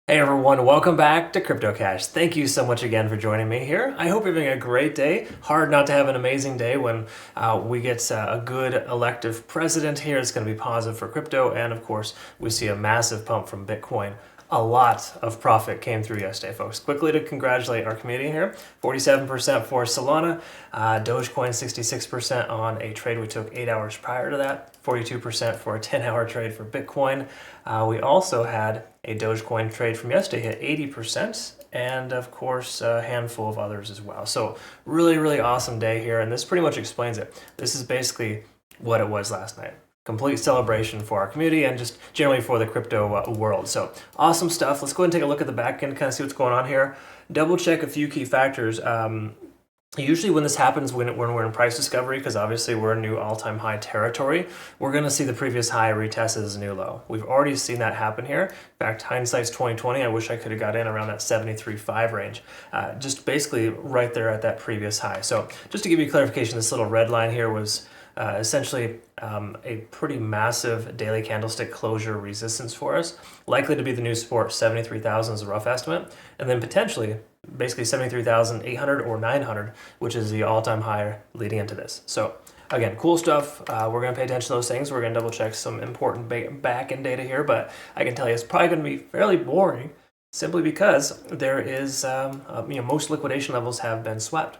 Hey everyone, welcome back to Crypto Cash. Thank you so much again for joining me here. I hope you're having a great day. Hard not to have an amazing day when we get a good elective president here. It's going to be positive for crypto, and of course, we see a massive pump from Bitcoin. A lot of profit came through yesterday, folks. Quickly to congratulate our community here. 47% for Solana, Dogecoin 66% on a trade we took 8 hours prior to that, 42% for a 10-hour trade for Bitcoin. We also had a Dogecoin trade from yesterday hit 80%, and of course a handful of others as well. So really awesome day here, and this pretty much explains it. This is basically what it was last night. Complete celebration for our community and just generally for the crypto world. So awesome stuff. Let's go ahead and take a look at the back end, kind of see what's going on here. Double check a few key factors. Usually when this happens, when we're in price discovery, because obviously we're in new all-time high territory, we're going to see the previous high retest as a new low. We've already seen that happen here. In fact, hindsight's 2020. I wish I could have got in around that 73.5 range, just basically right there at that previous high. So just to give you clarification, this little red line here was essentially a pretty massive daily candlestick closure resistance for us, likely to be the new support. 73,000 is a rough estimate, and then potentially basically 73,800 or 900, which is the all-time high leading into this. So again, cool stuff. We're going to pay attention to those things. We're going to double check some important back-end data here, but I can tell you it's probably going to be fairly boring simply because there is, most liquidation levels have been swept.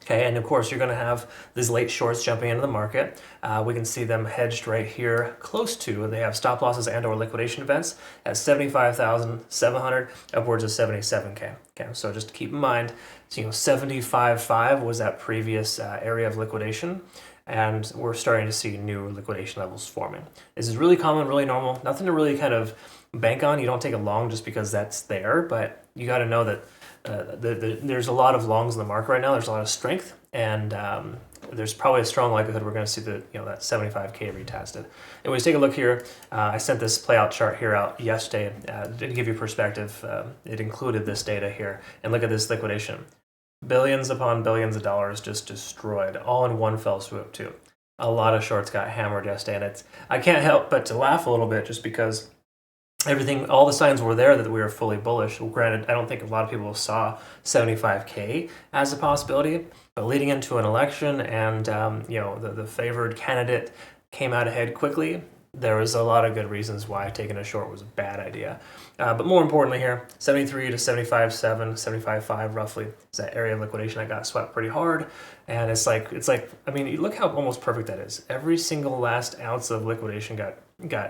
Okay, and of course you're going to have these late shorts jumping into the market. We can see them hedged right here close to, they have stop losses and or liquidation events at 75,700, upwards of 77K. Okay, so just to keep in mind, so, 75.5 was that previous area of liquidation, and we're starting to see new liquidation levels forming. This is really common, really normal, nothing to really kind of bank on. You don't take it long just because that's there, but you got to know that there's a lot of longs in the market right now. There's a lot of strength, and there's probably a strong likelihood we're going to see that 75K retested. Anyways, take a look here. I sent this playout chart here out yesterday to give you perspective. It included this data here, and look at this liquidation. Billions upon billions of dollars just destroyed, all in one fell swoop too. A lot of shorts got hammered yesterday, and I can't help but to laugh a little bit just because all the signs were there that we were fully bullish. Well, granted, I don't think a lot of people saw 75K as a possibility, but leading into an election and the favored candidate came out ahead quickly, there was a lot of good reasons why taking a short was a bad idea. But more importantly here, 73 to 75.7, 75.5 roughly is that area of liquidation that got swept pretty hard. And it's like, I mean, look how almost perfect that is. Every single last ounce of liquidation got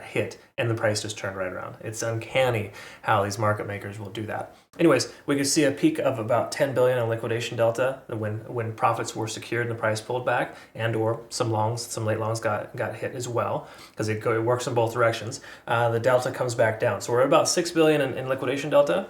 hit and the price just turned right around. It's uncanny how these market makers will do that. Anyways, we could see a peak of about 10 billion in liquidation delta when profits were secured and the price pulled back, and or some late longs got hit as well, because it works in both directions. The delta comes back down. So we're at about 6 billion in liquidation delta,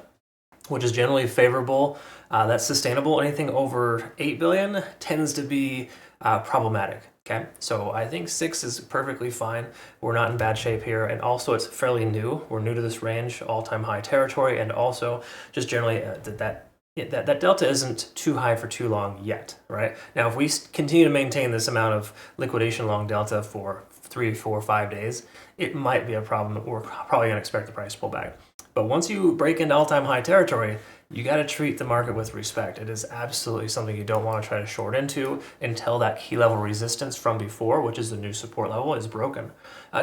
which is generally favorable. That's sustainable. Anything over 8 billion tends to be problematic. Okay, so I think 6 is perfectly fine. We're not in bad shape here, and also it's fairly new. We're new to this range, all-time high territory, and also just generally that delta isn't too high for too long yet, right? Now, if we continue to maintain this amount of liquidation long delta for 3, 4, 5 days, it might be a problem. We're probably going to expect the price to pull back. But once you break into all-time high territory, you got to treat the market with respect. It is absolutely something you don't want to try to short into until that key level resistance from before, which is the new support level, is broken.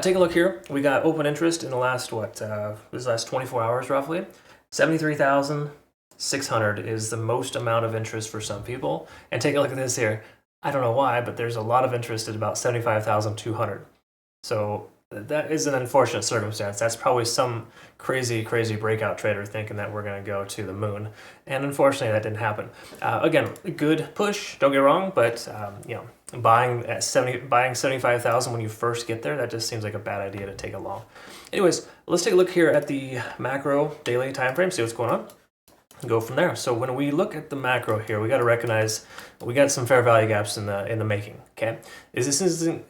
Take a look here. We got open interest in the last, last 24 hours roughly. 73,600 is the most amount of interest for some people. And take a look at this here. I don't know why, but there's a lot of interest at about 75,200. So that is an unfortunate circumstance. That's probably some crazy breakout trader thinking that we're going to go to the moon, and unfortunately that didn't happen. Again, good push, don't get wrong, but buying 75,000 when you first get there, that just seems like a bad idea to take a long. Anyways, let's take a look here at the macro daily time frame, see what's going on. Go from there. So when we look at the macro here, we got to recognize we got some fair value gaps in the making. Okay,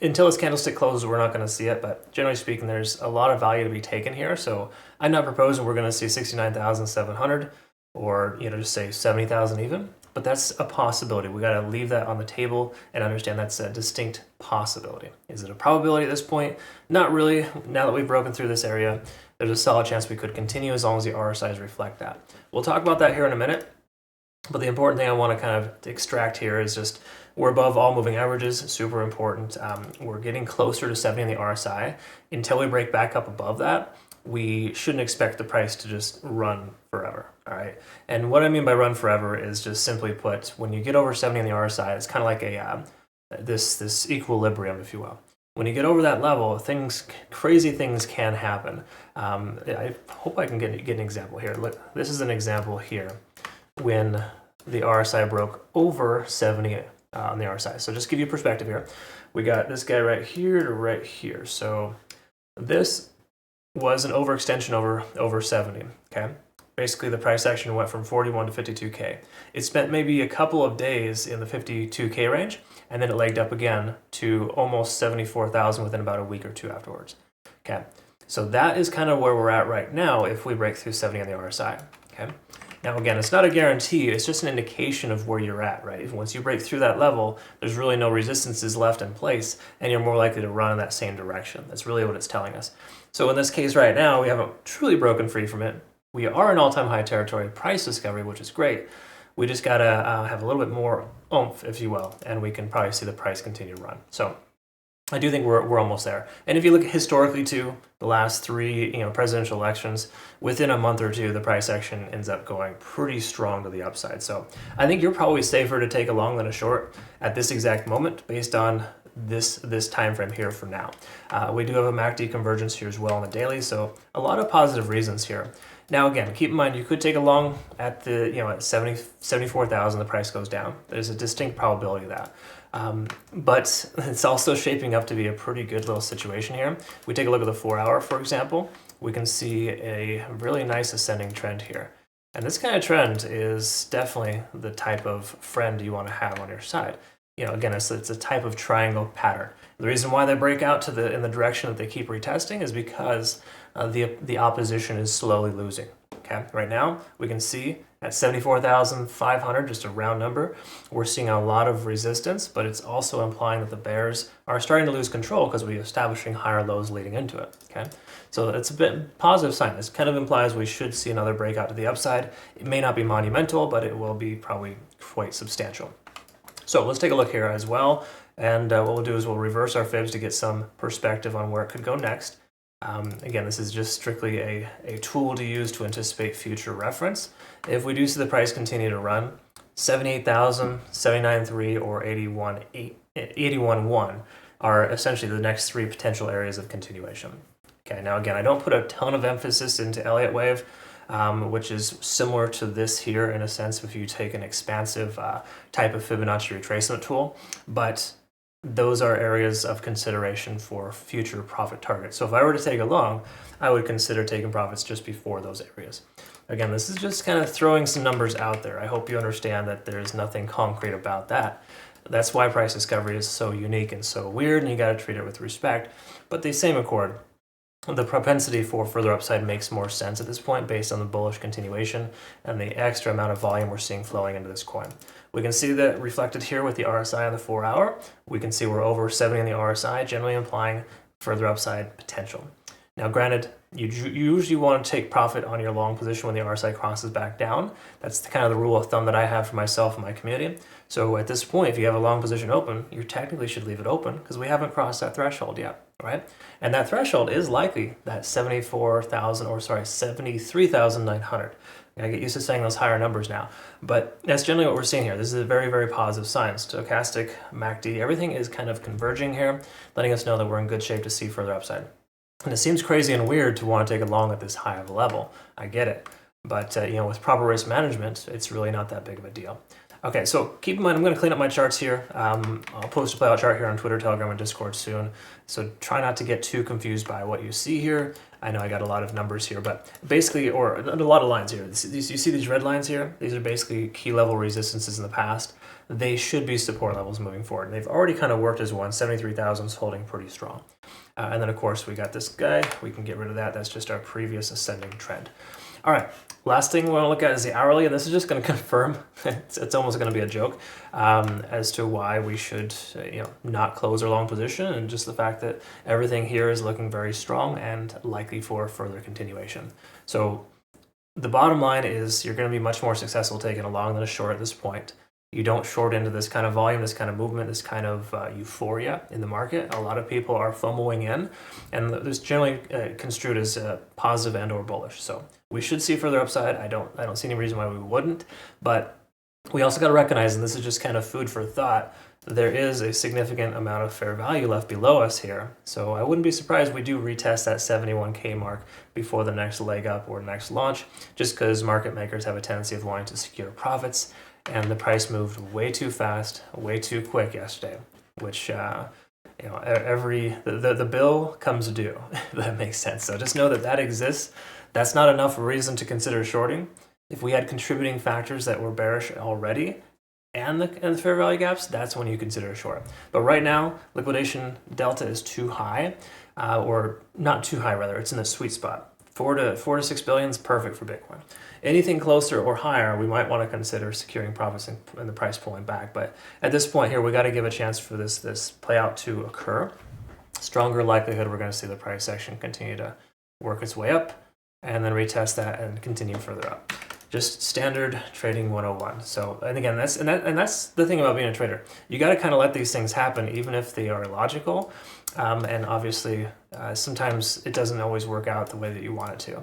until this candlestick closes, we're not going to see it, but generally speaking, there's a lot of value to be taken here. So I'm not proposing we're going to see 69,700 or just say 70,000 even. but that's a possibility. We got to leave that on the table and understand that's a distinct possibility. Is it a probability at this point? Not really. Now that we've broken through this area, there's a solid chance we could continue as long as the RSIs reflect that. We'll talk about that here in a minute, but the important thing I want to kind of extract here is just we're above all moving averages, super important. We're getting closer to 70 in the RSI. Until we break back up above that, we shouldn't expect the price to just run forever, all right? And what I mean by run forever is just simply put, when you get over 70 in the RSI, it's kind of like a this equilibrium, if you will. When you get over that level, crazy things can happen. I hope I can get an example here. Look, this is an example here when the RSI broke over 70 on the RSI. So just give you perspective here. We got this guy right here to right here. So this was an overextension over 70, okay? Basically, the price action went from 41 to 52K. It spent maybe a couple of days in the 52K range, and then it legged up again to almost 74,000 within about a week or two afterwards, okay? So that is kind of where we're at right now if we break through 70 on the RSI, okay? Now, again, it's not a guarantee. It's just an indication of where you're at, right? Once you break through that level, there's really no resistances left in place, and you're more likely to run in that same direction. That's really what it's telling us. So in this case right now, we haven't truly broken free from it. We are in all-time high territory price discovery, which is great. We just got to have a little bit more oomph, if you will, and we can probably see the price continue to run. So I do think we're almost there. And if you look historically to the last three presidential elections, within a month or two, the price action ends up going pretty strong to the upside. So I think you're probably safer to take a long than a short at this exact moment based on this time frame here for now. We do have a MACD convergence here as well on the daily, so a lot of positive reasons here. Now again, keep in mind you could take a long at the at 74,000, the price goes down. There's a distinct probability of that. But it's also shaping up to be a pretty good little situation here. We take a look at the 4 hour, for example, we can see a really nice ascending trend here. And this kind of trend is definitely the type of friend you want to have on your side. Again, it's a type of triangle pattern. The reason why they break out in the direction that they keep retesting is because the opposition is slowly losing. Okay, right now we can see at 74,500, just a round number, we're seeing a lot of resistance, but it's also implying that the bears are starting to lose control because we're establishing higher lows leading into it. Okay, so it's a bit positive sign. This kind of implies we should see another breakout to the upside. It may not be monumental, but it will be probably quite substantial. So let's take a look here as well. And what we'll do is we'll reverse our fibs to get some perspective on where it could go next. Again, this is just strictly a tool to use to anticipate future reference. If we do see the price continue to run, 78,000, 79.3, or 81.1 are essentially the next three potential areas of continuation. Okay, now again, I don't put a ton of emphasis into Elliott wave, which is similar to this here in a sense if you take an expansive type of Fibonacci retracement tool, but those are areas of consideration for future profit targets. So if I were to take a long, I would consider taking profits just before those areas. Again, this is just kind of throwing some numbers out there. I hope you understand that there's nothing concrete about that. That's why price discovery is so unique and so weird, and you got to treat it with respect. But the same accord, the propensity for further upside makes more sense at this point based on the bullish continuation and the extra amount of volume we're seeing flowing into this coin. We can see that reflected here with the RSI on the 4 hour. We can see we're over 70 on the RSI, generally implying further upside potential. Now, granted, you usually want to take profit on your long position when the RSI crosses back down. That's kind of the rule of thumb that I have for myself and my community. So at this point, if you have a long position open, you technically should leave it open because we haven't crossed that threshold yet, right? And that threshold is likely that 73,900. I get used to saying those higher numbers now, but that's generally what we're seeing here. This is a very, very positive sign. Stochastic, MACD, everything is kind of converging here, letting us know that we're in good shape to see further upside. And it seems crazy and weird to want to take a long at this high of a level. I get it. But with proper risk management, it's really not that big of a deal. Okay, so keep in mind, I'm going to clean up my charts here. I'll post a playout chart here on Twitter, Telegram, and Discord soon. So try not to get too confused by what you see here. I know I got a lot of numbers here, but basically, or a lot of lines here. You see these red lines here? These are basically key level resistances in the past. They should be support levels moving forward. And they've already kind of worked as one. 73,000 is holding pretty strong. And then, of course, we got this guy. We can get rid of that. That's just our previous ascending trend. All right, last thing we want to look at is the hourly, and this is just going to confirm, it's almost going to be a joke, as to why we should not close our long position, and just the fact that everything here is looking very strong and likely for further continuation. So the bottom line is you're going to be much more successful taking a long than a short at this point. You don't short into this kind of volume, this kind of movement, this kind of euphoria in the market. A lot of people are FOMOing in, and this generally construed as positive and or bullish. So we should see further upside. I don't see any reason why we wouldn't, but we also got to recognize, and this is just kind of food for thought, there is a significant amount of fair value left below us here. So I wouldn't be surprised if we do retest that 71K mark before the next leg up or next launch, just because market makers have a tendency of wanting to secure profits. And the price moved way too fast, way too quick yesterday, which the bill comes due. If that makes sense. So just know that exists. That's not enough reason to consider shorting. If we had contributing factors that were bearish already, and the fair value gaps, that's when you consider a short. But right now, liquidation delta is too high, or not too high rather. It's in the sweet spot. 4 to 6 billion is perfect for Bitcoin. Anything closer or higher, we might want to consider securing profits and the price pulling back. But at this point here, we got to give a chance for this play out to occur. Stronger likelihood we're going to see the price action continue to work its way up, and then retest that and continue further up. Just standard trading 101. So, and again, that's the thing about being a trader. You got to kind of let these things happen, even if they are illogical. And obviously, sometimes it doesn't always work out the way that you want it to.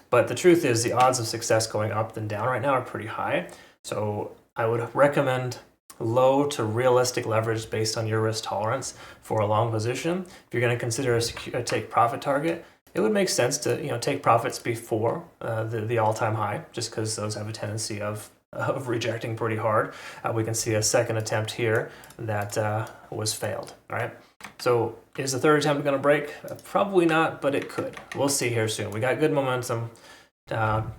But the truth is, the odds of success going up and down right now are pretty high. So I would recommend low to realistic leverage based on your risk tolerance for a long position. If you're going to consider a take profit target, it would make sense to take profits before the all-time high, just because those have a tendency of rejecting pretty hard. We can see a second attempt here that was failed. All right. So is the third attempt going to break? Probably not, but it could. We'll see here soon. We got good momentum.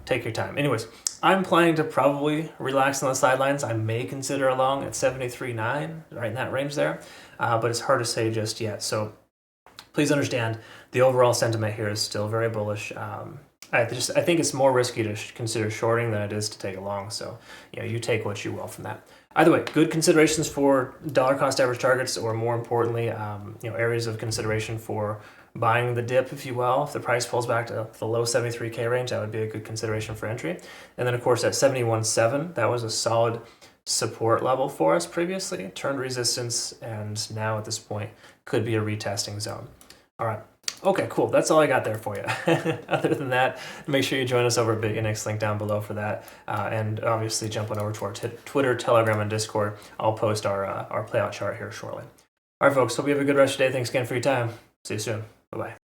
Take your time. Anyways, I'm planning to probably relax on the sidelines. I may consider a long at 73.9, right in that range there, but it's hard to say just yet. So please understand the overall sentiment here is still very bullish. I think it's more risky to consider shorting than it is to take a long. So you take what you will from that. Either way, good considerations for dollar cost average targets, or more importantly, areas of consideration for buying the dip, if you will. If the price pulls back to the low 73K range, that would be a good consideration for entry. And then of course at 71.7, that was a solid support level for us previously, turned resistance, and now at this point could be a retesting zone. All right. Okay, cool. That's all I got there for you. Other than that, make sure you join us over at Bitunix, link down below for that. And obviously jump on over to our Twitter, Telegram, and Discord. I'll post our playout chart here shortly. All right, folks. Hope you have a good rest of your day. Thanks again for your time. See you soon. Bye-bye.